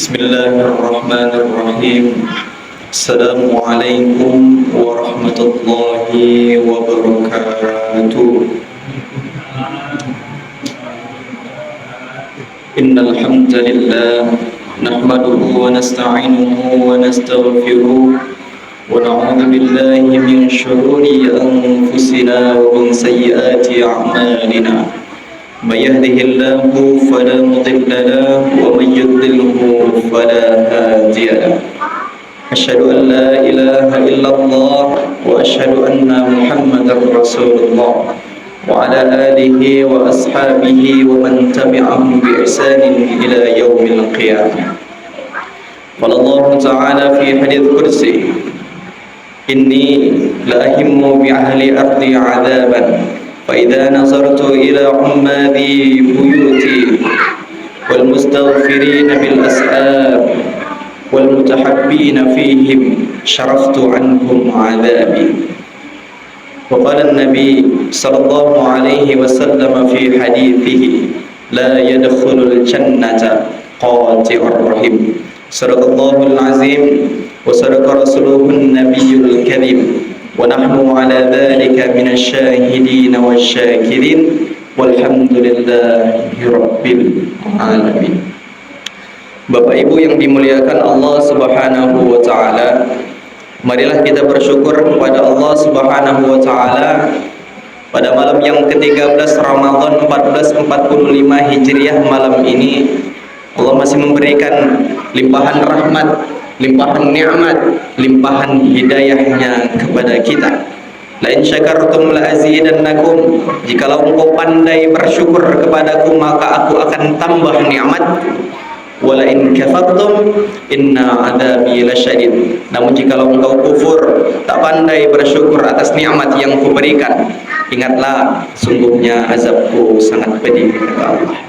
Bismillahirrahmanirrahim. Assalamualaikum warahmatullahi wabarakatuh. Innal hamdalillah nahmaduhu wa nasta'inuhu wa nastaghfiruh wa na'udzu billahi min shururi anfusina wa min sayyiati a'malina. May yahdihillahu fala mudilla lahu wa may yudlilhu fala hadiya lahu. Asyhadu an la ilaha illallah wa asyhadu anna Muhammadar Rasulullah wa ala alihi wa ashabihi wa man tabi'ahum bi ihsanin ila yaumil qiyamah. Qala Allah Ta'ala fi hadits qudsi, inni la ahimmu bi ahli ardi 'adzaban فإذا نظرت إلى عماد بيوتي والمستغفرين بالأسحار والمتحبين فيهم شرفت عنهم عذابي. وقال النبي صلى الله عليه وسلم في حديثه لا يدخل الجنة قاطع الرحم. صدق الله العظيم وصدق رسوله النبي الكريم ونحن على ذلك من الشاهدين والشاكرين والحمد لله رب العالمين. Bapak Ibu yang dimuliakan Allah Subhanahu wa taala, marilah kita bersyukur kepada Allah Subhanahu wa taala pada malam yang ke-13 Ramadan 1445 Hijriah. Malam ini Allah masih memberikan limpahan rahmat, limpahan nikmat, limpahan hidayahnya kepada kita. La in syakartum la azidannakum, jikalau engkau pandai bersyukur kepadaku maka aku akan tambah nikmat. Wa la in kafartum inna adzabi lasyadid, namun jikalau engkau kufur, tak pandai bersyukur atas nikmat yang kuberikan, ingatlah sungguhnya azabku sangat pedih, kata Allah.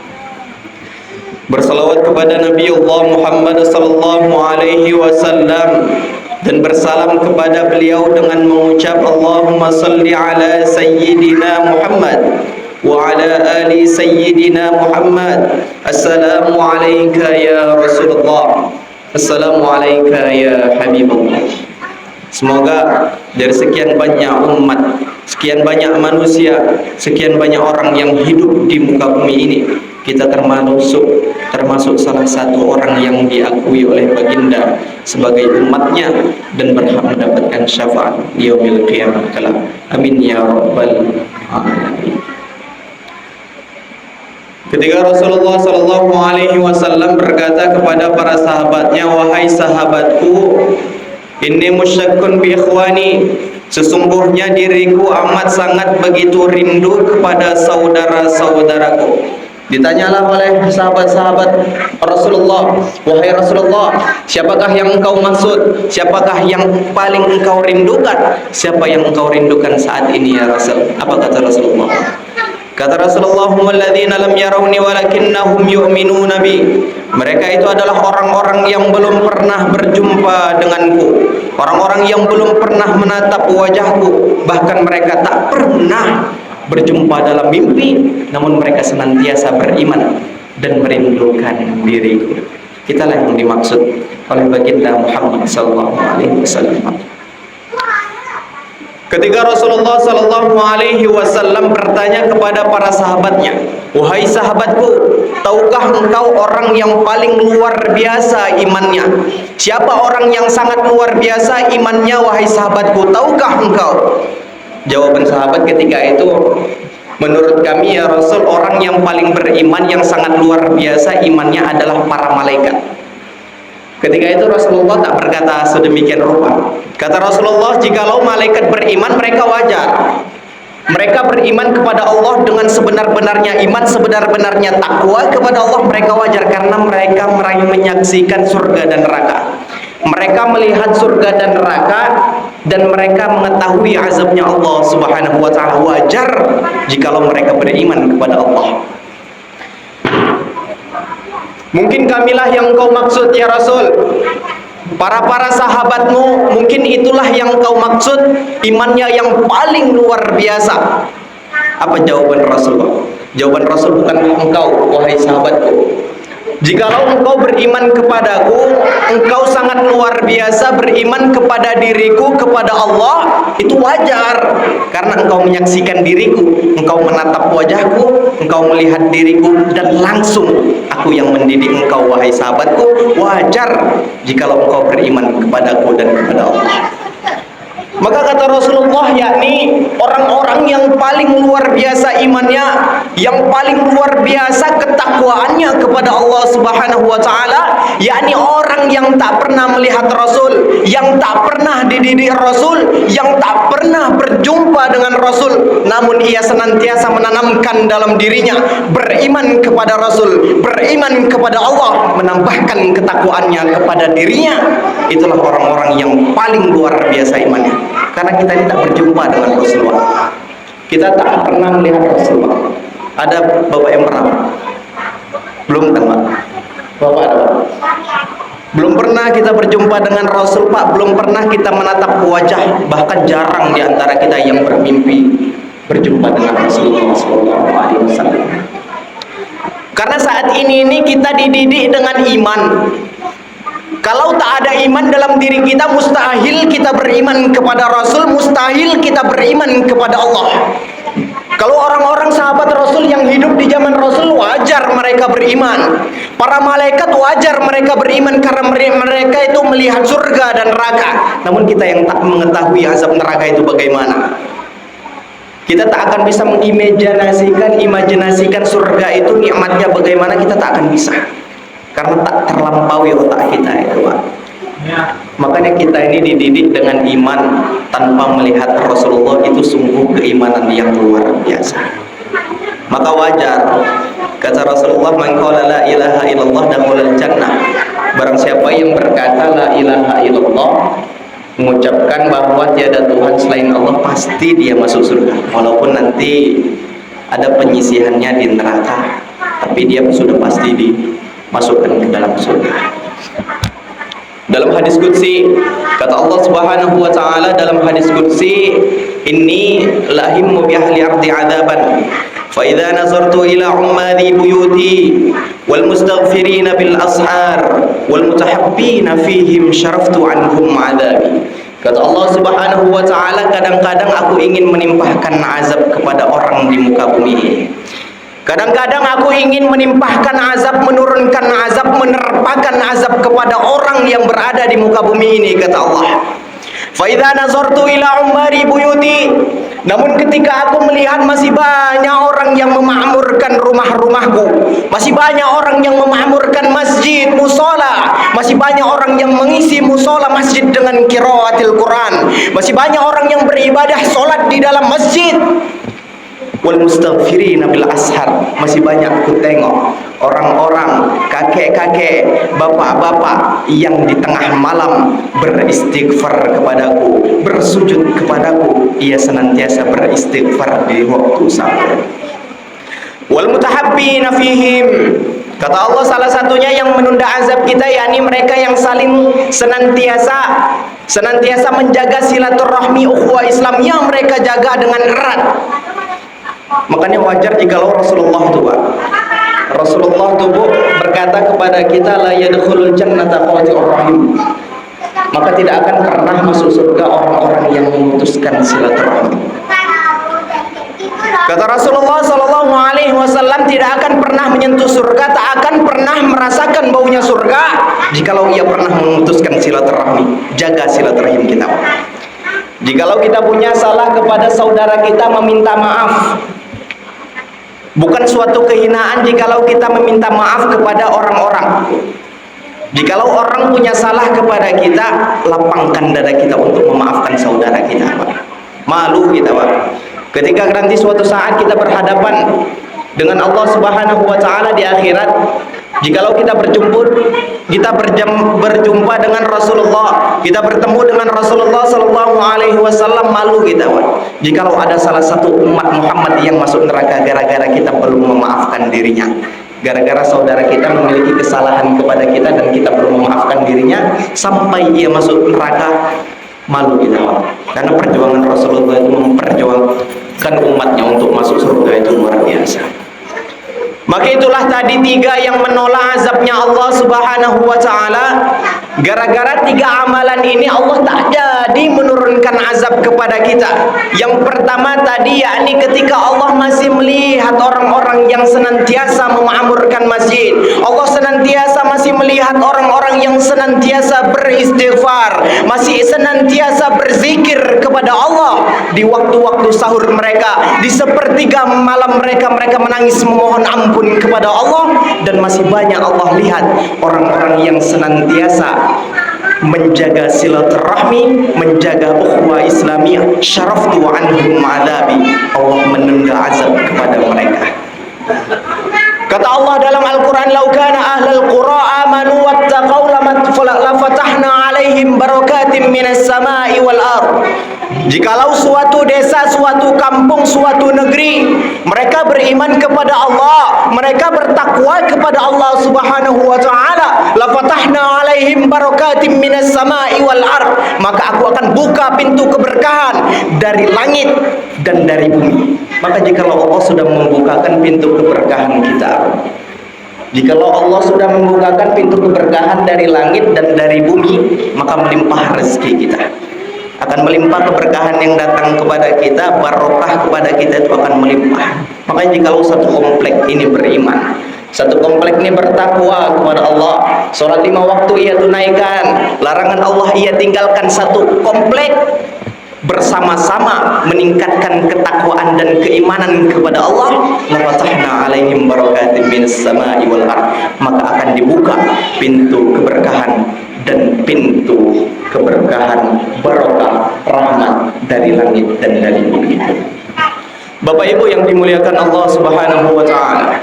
Bersalawat kepada Nabi Allah Muhammad sallallahu alaihi wasallam dan bersalam kepada beliau dengan mengucap Allahumma salli ala sayyidina Muhammad wa ala ali sayyidina Muhammad. Assalamu alayka ya Rasulullah, assalamu alayka ya Habibullah. Semoga dari sekian banyak umat, sekian banyak manusia, sekian banyak orang yang hidup di muka bumi ini, kita termasuk salah satu orang yang diakui oleh baginda sebagai umatnya dan berhak mendapatkan syafaat di yaumil qiyamah kelak. Amin ya rabbal alamin. Ketika Rasulullah sallallahu alaihi wasallam berkata kepada para sahabatnya, wahai sahabatku, inni musyakkun bi ikhwani, sesungguhnya diriku amat sangat begitu rindu kepada saudara-saudaraku. Ditanyalah oleh sahabat-sahabat Rasulullah, wahai Rasulullah, siapakah yang engkau maksud? Siapakah yang paling engkau rindukan? Siapa yang engkau rindukan saat ini ya Rasul? Apa kata Rasulullah? Kata Rasulullah, humalladzina lam yarawni walakinnahum yu'minuna bi. Mereka itu adalah orang-orang yang belum pernah berjumpa denganku, orang-orang yang belum pernah menatap wajahku, bahkan mereka tak pernah berjumpa dalam mimpi, namun mereka senantiasa beriman dan merindukan diriku. Itulah yang dimaksud oleh baginda Muhammad sallallahu alaihi wasallam. Ketika Rasulullah sallallahu alaihi wasallam bertanya kepada para sahabatnya, wahai sahabatku, tahukah engkau orang yang paling luar biasa imannya? Siapa orang yang sangat luar biasa imannya, wahai sahabatku? Tahukah engkau? Jawaban sahabat ketika itu, menurut kami ya Rasul, orang yang paling beriman, yang sangat luar biasa imannya adalah para malaikat. Ketika itu Rasulullah tak berkata sedemikian rupa. Kata Rasulullah, jikalau malaikat beriman, mereka wajar. Mereka beriman kepada Allah dengan sebenar-benarnya iman, sebenar-benarnya takwa kepada Allah, mereka wajar karena mereka menyaksikan surga dan neraka. Mereka melihat surga dan neraka dan mereka mengetahui azabnya Allah Subhanahu wa taala. Wajar jikalau mereka beriman kepada Allah. Mungkin kamilah yang kau maksud ya Rasul. Para sahabatmu, mungkin itulah yang kau maksud, imannya yang paling luar biasa. Apa jawaban Rasulullah? Jawaban Rasul bukan engkau, wahai sahabatku. Jikalau engkau beriman kepadaku, engkau sangat luar biasa beriman kepada diriku, kepada Allah, itu wajar. Karena engkau menyaksikan diriku, engkau menatap wajahku, engkau melihat diriku, dan langsung aku yang mendidik engkau, wahai sahabatku. Wajar jikalau engkau beriman kepadaku dan kepada Allah. Maka kata Rasulullah, yakni orang-orang yang paling luar biasa imannya, yang paling luar biasa ketakwaannya kepada Allah Subhanahu wa taala, yakni orang yang tak pernah melihat Rasul, yang tak pernah dididik Rasul, yang tak pernah berjumpa dengan Rasul, namun ia senantiasa menanamkan dalam dirinya beriman kepada Rasul, beriman kepada Allah, menambahkan ketakwaannya kepada dirinya. Itulah orang-orang yang paling luar biasa imannya. Karena kita ini tak berjumpa dengan Rasulullah, kita tak pernah melihat Rasulullah. Ada bapak yang pernah? Belum kan Pak? Bapak ada Pak? Belum pernah kita berjumpa dengan Rasul Pak. Belum pernah kita menatap wajah. Bahkan jarang di antara kita yang bermimpi berjumpa dengan Rasulullah SAW. Karena saat ini kita dididik dengan iman. Kalau tak ada iman dalam diri kita, mustahil kita beriman kepada Rasul, mustahil kita beriman kepada Allah. Kalau orang-orang sahabat Rasul yang hidup di zaman Rasul, wajar mereka beriman. Para malaikat wajar mereka beriman karena mereka itu melihat surga dan neraka. Namun kita yang tak mengetahui azab neraka itu bagaimana, kita tak akan bisa imajinasikan surga itu nikmatnya bagaimana, kita tak akan bisa. Karena tak terlampaui otak kita itu Pak. Makanya kita ini dididik dengan iman tanpa melihat Rasulullah, itu sungguh keimanan yang luar biasa. Maka wajar kata Rasulullah, man qala la ilaha illallah dakhulal jannah. Barang siapa yang berkata la ilaha illallah, mengucapkan bahwa tiada Tuhan selain Allah, pasti dia masuk surga. Walaupun nanti ada penyisihannya di neraka, tapi dia sudah pasti dimasukkan ke dalam surga. Dalam hadis qudsi kata Allah Subhanahu wa taala, dalam hadis qudsi, inni lahimmu bi ahli ardi adaban fa idza nazartu ila ummali buyuti wal mustaghfirina bil ashar wal mutahabbina fihim syaraftu anhum adabi. Kata Allah Subhanahu wa taala, kadang-kadang aku ingin menimpahkan azab kepada orang di muka bumi ini. Kadang-kadang aku ingin menimpahkan azab, menurunkan azab, menerpakan azab kepada orang yang berada di muka bumi ini, kata Allah. Fa idza nazartu ila ummari buyuti, namun ketika aku melihat masih banyak orang yang memakmurkan rumah-rumahku, masih banyak orang yang memakmurkan masjid, musola, masih banyak orang yang mengisi musola masjid dengan qiraatil Quran, masih banyak orang yang beribadah solat di dalam masjid, wal mustaghfirina bil ashar, masih banyak ku tengok orang-orang, kakek-kakek, bapak-bapak yang di tengah malam beristighfar kepadaku, bersujud kepadaku. Ia senantiasa beristighfar di waktu sahur. Wal mutahabbina fihim, kata Allah, salah satunya yang menunda azab kita, yakni mereka yang saling senantiasa menjaga silaturahmi ukhuwah Islam yang mereka jaga dengan erat. Makanya wajar jikalau Rasulullah itu berkata kepada kita, la yadkhulul jannata qati'ur rahim, maka tidak akan pernah masuk surga orang-orang yang memutuskan silaturahmi. Kata Rasulullah sallallahu alaihi wasallam, tidak akan pernah menyentuh surga, tak akan pernah merasakan baunya surga jikalau ia pernah memutuskan silaturahmi. Jaga silaturahim kita. Jikalau kita punya salah kepada saudara kita, meminta maaf. Bukan suatu kehinaan jikalau kita meminta maaf kepada orang-orang. Jikalau orang punya salah kepada kita, lapangkan dada kita untuk memaafkan saudara kita, Pak. Malu kita, Pak. Ketika nanti suatu saat kita berhadapan dengan Allah Subhanahu wa taala di akhirat, jikalau kita berjumpa dengan Rasulullah, kita bertemu dengan Rasulullah sallallahu alaihi wasallam, malu kita, Pak. Jikalau ada salah satu umat Muhammad yang masuk neraka gara-gara kita belum memaafkan dirinya, gara-gara saudara kita memiliki kesalahan kepada kita dan kita belum memaafkan dirinya sampai ia masuk neraka, malu kita, Pak. Karena perjuangan Rasulullah itu memperjuangkan umatnya untuk masuk surga itu luar biasa. Maka itulah tadi tiga yang menolak azabnya Allah Subhanahu wa ta'ala. Gara-gara tiga amalan ini Allah tak jadi menurunkan azab kepada kita. Yang pertama tadi yakni ketika Allah masih melihat orang-orang yang senantiasa memakmurkan masjid. Allah senantiasa masih melihat orang-orang yang senantiasa beristighfar, masih senantiasa berzikir kepada Allah di waktu-waktu sahur mereka, di sepertiga malam mereka menangis memohon ampun kepada Allah. Dan masih banyak Allah lihat orang-orang yang senantiasa menjaga silaturahmi, menjaga ukhuwah Islamiyah. Syaraftu anhum adabi, Allah menunda azab kepada mereka. Kata Allah dalam Al-Quran, "Lau kana ahlul qura amanu wattaqau lafatahna alaihim barakatim minas samai wal ard." Jikalau suatu desa, suatu kampung, suatu negeri mereka beriman kepada Allah, mereka bertakwa kepada Allah Subhanahu wa ta'ala, lafatahna alaihim barakatim minas samai wal ard, maka aku akan buka pintu keberkahan dari langit dan dari bumi. Maka jikalau Allah sudah membukakan pintu keberkahan kita, jikalau Allah sudah membukakan pintu keberkahan dari langit dan dari bumi, maka melimpah rezeki kita, akan melimpah keberkahan yang datang kepada kita, barokah kepada kita itu akan melimpah. Makanya jikalau satu komplek ini beriman, satu komplek ini bertakwa kepada Allah, sholat 5 waktu ia tunaikan, larangan Allah ia tinggalkan, satu komplek bersama-sama meningkatkan ketakwaan dan keimanan kepada Allah, lafatahna alaihim barakatim minas samai wal ard, maka akan dibuka pintu keberkahan dan pintu keberkahan, barokah, rahmat dari langit dan dari bumi. Bapak Ibu yang dimuliakan Allah Subhanahu wa ta'ala,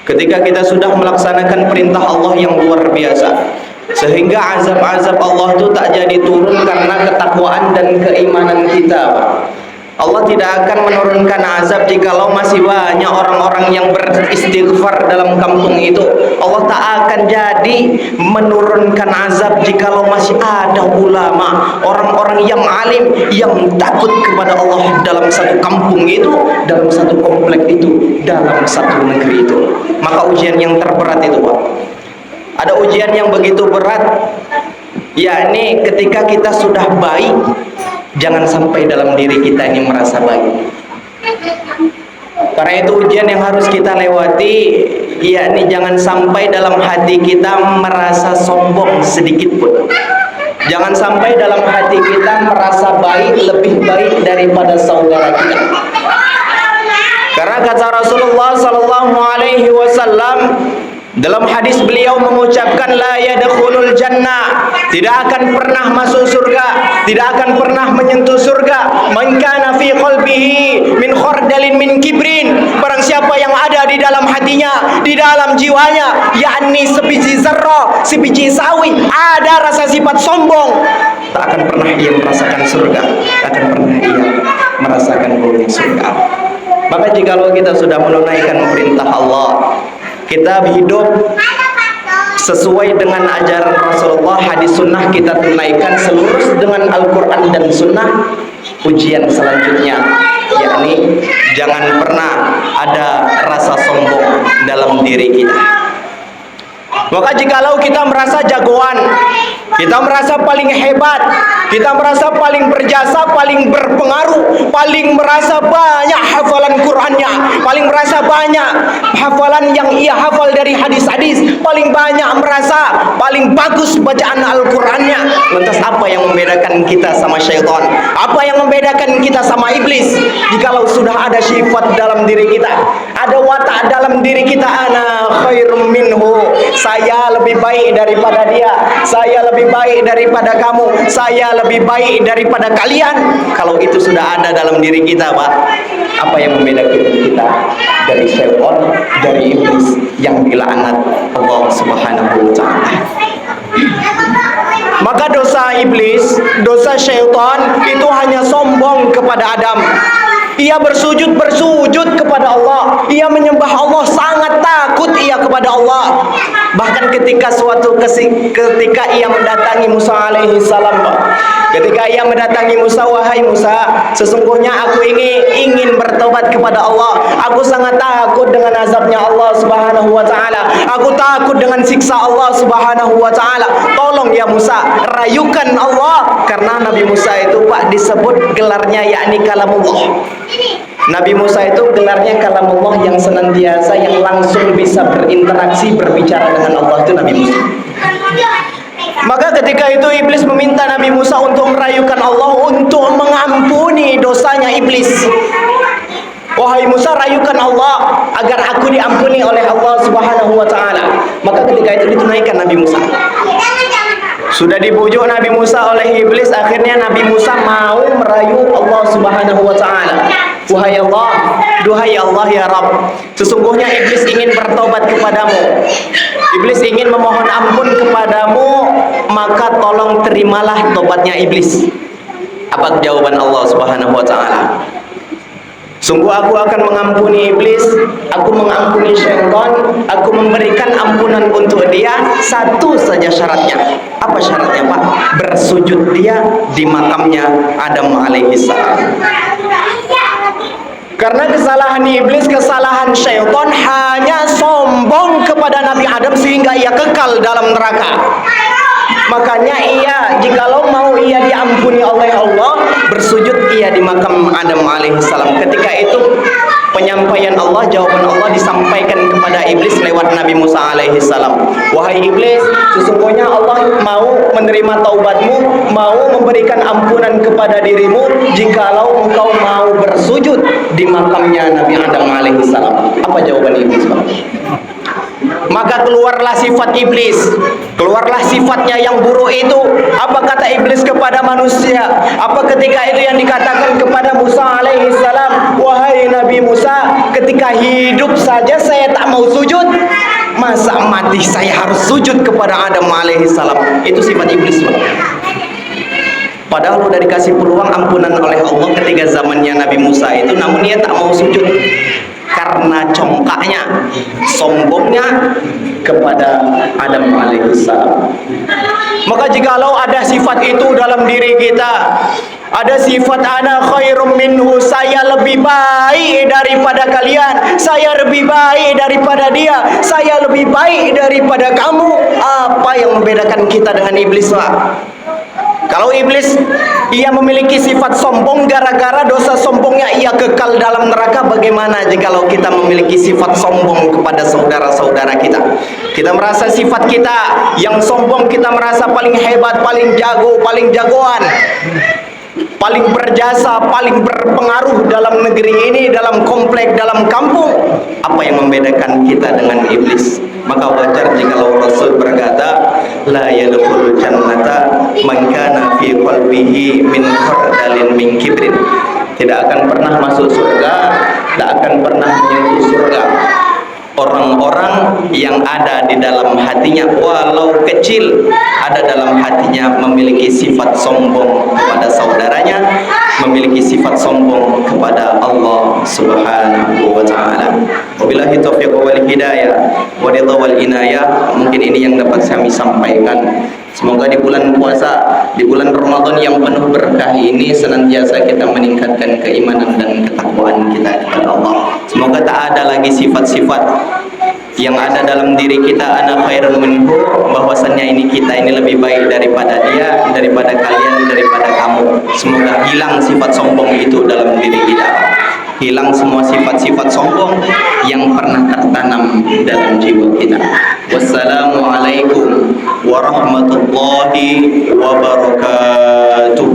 ketika kita sudah melaksanakan perintah Allah yang luar biasa, sehingga azab-azab Allah itu tak jadi turun karena ketakwaan dan keimanan kita, Pak. Allah tidak akan menurunkan azab jikalau masih banyak orang-orang yang beristighfar dalam kampung itu. Allah tak akan jadi menurunkan azab jikalau masih ada ulama, orang-orang yang alim, yang takut kepada Allah dalam satu kampung itu, dalam satu komplek itu, dalam satu negeri itu. Maka ujian yang terberat itu, Pak, ada ujian yang begitu berat, yakni ketika kita sudah baik, jangan sampai dalam diri kita ini merasa baik. Karena itu ujian yang harus kita lewati, yakni jangan sampai dalam hati kita merasa sombong sedikit pun. Jangan sampai dalam hati kita merasa baik, lebih baik daripada saudara kita. Karena kata Rasulullah sallallahu alaihi wasallam dalam hadis, beliau mengucapkan, la yadkhulul jannah, tidak akan pernah masuk surga, tidak akan pernah menyentuh surga, man kana fi qalbihi min khardalin min kibrin, barang siapa yang ada di dalam hatinya, di dalam jiwanya, yakni sebiji zarrah, sebiji sawi, ada rasa sifat sombong, tak akan pernah ia merasakan surga, tak akan pernah ia merasakan baunya surga. Maka jikalau kita sudah menunaikan perintah Allah, kita hidup sesuai dengan ajaran Rasulullah, hadis sunnah kita tunaikan selurus dengan Al-Quran dan sunnah, ujian selanjutnya yakni jangan pernah ada rasa sombong dalam diri kita. Maka jikalau kita merasa jagoan, kita merasa paling hebat, kita merasa paling berjasa, paling berpengaruh, paling merasa banyak hafalan Qur'annya, paling merasa banyak hafalan yang ia hafal dari hadis-hadis, paling banyak merasa paling bagus bacaan Al-Qur'annya, lantas apa yang membedakan kita sama syaitan? Apa yang membedakan kita sama iblis? Jikalau sudah ada sifat dalam diri kita, ada watak dalam diri kita, ana khairum minhu, saya lebih baik daripada dia, saya lebih baik daripada kamu, saya lebih baik daripada kalian. Kalau itu sudah ada dalam diri kita, Pak, apa yang membedakan kita dari syaitan, dari iblis yang dilaknat Allah Subhanahu wa ta'ala? Maka dosa iblis, dosa syaitan itu hanya sombong kepada Adam. Ia bersujud kepada Allah, ia menyembah Allah, sangat takut takut ia kepada Allah. Bahkan ketika ketika ia mendatangi Musa alaihi salam, ketika ia mendatangi Musa, wahai Musa, sesungguhnya aku ingin bertobat kepada Allah. Aku sangat takut dengan azabnya Allah Subhanahu wa taala. Aku takut dengan siksa Allah Subhanahu wa taala. Tolong ya Musa, rayukan Allah. Karena Nabi Musa itu Pak disebut gelarnya yakni kalamullah. Nabi Musa itu gelarnya kalamullah, yang senantiasa yang langsung bisa berinteraksi berbicara dengan Allah, itu Nabi Musa. Maka ketika itu iblis meminta Nabi Musa untuk merayukan Allah untuk mengampuni dosanya iblis. Wahai Musa, rayukan Allah agar aku diampuni oleh Allah Subhanahu wa taala. Maka ketika itu ditunaikan Nabi Musa. Sudah dibujuk Nabi Musa oleh iblis, akhirnya Nabi Musa mau merayu Allah Subhanahu wa taala. Wahai Allah, duhai Allah ya Rabb, sesungguhnya iblis ingin bertobat kepadamu. Iblis ingin memohon ampun kepadamu, maka tolong terimalah tobatnya iblis. Apa jawaban Allah Subhanahu wa taala? Sungguh aku akan mengampuni iblis, aku mengampuni syaitan, aku memberikan ampunan untuk dia, satu saja syaratnya. Apa syaratnya Pak? Bersujud dia di makamnya Adam alaihissalam. Karena kesalahan iblis, kesalahan syaitan hanya sombong kepada Nabi Adam sehingga ia kekal dalam neraka. Makanya jikalau mau ia diampuni oleh Allah, bersujud ia di makam Adam alaihissalam. Ketika itu penyampaian Allah, jawaban Allah disampaikan kepada iblis lewat Nabi Musa alaihissalam. Wahai iblis, sesungguhnya Allah mau menerima taubatmu, mau memberikan ampunan kepada dirimu jikalau engkau mau bersujud di makamnya Nabi Adam alaihissalam. Apa jawaban iblis Pak? Maka keluarlah sifat iblis, keluarlah sifatnya yang buruk itu. Apa kata iblis kepada manusia? Apa ketika itu yang dikatakan kepada Musa alaihissalam? Wahai Nabi Musa, ketika hidup saja saya tak mau sujud, masa mati saya harus sujud kepada Adam alaihissalam? Itu sifat iblis Pak. Padahal udah dikasih peluang ampunan oleh Allah ketika zamannya Nabi Musa itu, namun dia tak mau sujud karena congkaknya, sombongnya kepada Adam alaihissalam. Maka jikalau ada sifat itu dalam diri kita, ada sifat ana khairum minhu, saya lebih baik daripada kalian, saya lebih baik daripada dia, saya lebih baik daripada kamu, apa yang membedakan kita dengan iblis Pak? Kalau iblis ia memiliki sifat sombong, gara-gara dosa sombongnya ia kekal dalam neraka, bagaimana jikalau kita memiliki sifat sombong kepada saudara-saudara kita? Kita merasa sifat kita yang sombong, kita merasa paling hebat, paling jago, paling jagoan, paling berjasa, paling berpengaruh dalam negeri ini, dalam komplek, dalam kampung. Apa yang membedakan kita dengan iblis? Maka wajar jikalau Rasul berkata, la yadkhulul jannata man kana fi qalbihi min khardalin min kibrin. Tidak akan pernah masuk surga, tidak akan pernah menyentuh surga orang-orang yang ada di dalam hatinya, walau kecil, ada dalam hatinya memiliki sifat sombong kepada saudaranya, memiliki sifat sombong kepada Allah Subhanahu wa taala. Wabillahi taufiq wal hidayah wa ridha wal inayah. Mungkin ini yang dapat kami sampaikan. Semoga di bulan puasa, di bulan Ramadan yang penuh berkah ini, senantiasa kita meningkatkan keimanan dan ketakwaan kita kepada Allah. Semoga tak ada lagi sifat-sifat yang ada dalam diri kita, ana khairun minhu, bahwasannya ini lebih baik daripada dia, daripada kalian, daripada kamu. Semoga hilang sifat sombong itu dalam diri kita. Hilang semua sifat-sifat sombong yang pernah tertanam dalam jiwa kita. Wassalamualaikum warahmatullahi wabarakatuh.